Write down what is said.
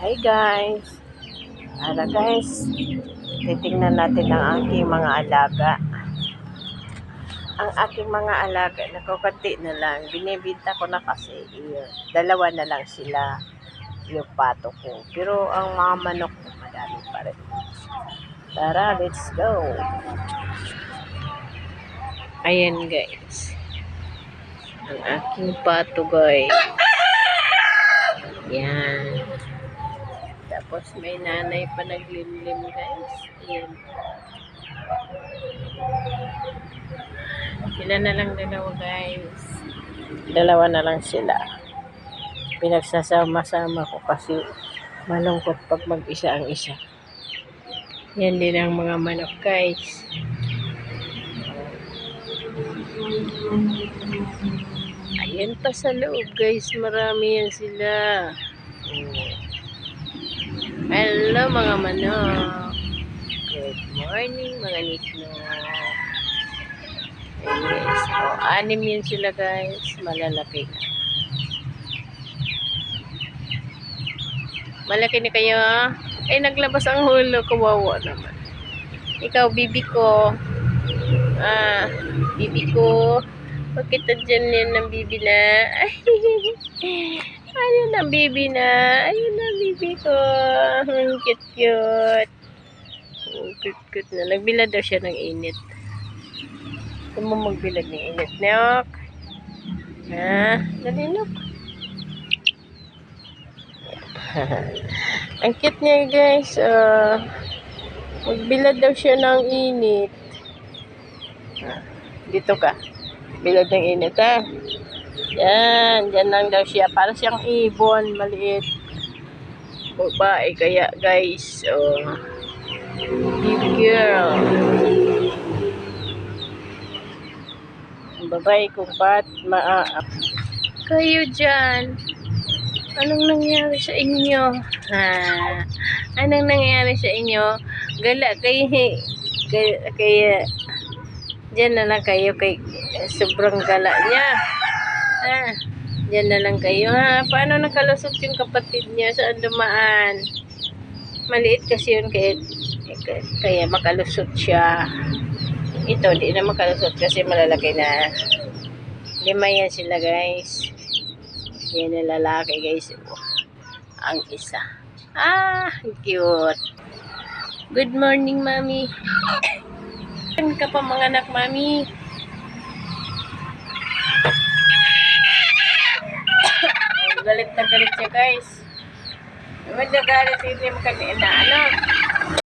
Hi guys! Guys, titingnan natin ang aking mga alaga. Ang aking mga alaga, nakukunti na lang. Binibinta ko na kasi. Dalawa na lang sila yung pato ko. Pero ang mga manok ko, madami pa rin. Tara, let's go! Ayan guys. Ang aking pato guys. Yan. Tapos may nanay pa naglimlim guys. Ayan. Sila na lang dalawa guys. Dalawa na lang sila. Pinagsasama-sama ko kasi malungkot pag mag-isa ang isa. Yan din ang mga manok guys. Ayan pa sa loob guys. Marami yan sila. Hello mga manok. Good morning mga nitno. Ayan guys. Anim yun sila guys. Malalaki na. Malaki na kayo. Ay naglabas ang hulo. Kawawa naman. Ikaw bibi ko. Bibi ko. Bakit dyan yan ng bibi na? Ayun ang bibi na. Ayun ang bibi ko. Cute cute. Cute na. Nagbilad daw siya ng init. Gusto mo magbilad ng init, Nok? Dali, Nok. Ang cute niya, guys. Magbilad daw siya ng init. Dito ka. Bilad ng init, ha? Yan. Yan lang daw siya. Para siyang ibon. Maliit. Babae kaya, guys. Big girl. Babae kung ba't kayo dyan. Anong nangyari sa inyo? Anong nangyari sa inyo? Gala kayo. Kaya dyan na lang kayo kay sobrang gala niya. Dyan na lang kayo. Paano nakalusot yung kapatid niya? Saan dumaan? Maliit kasi yun kaya makalusot siya. Ito, di na makalusot kasi malalaki na. 5 yan sila guys. Yan na lalaki guys. Ang isa. Cute. Good morning, mami. Saan ka pa mga anak, mami? Galit na galit siya guys. Naman na galit hindi mo kanina.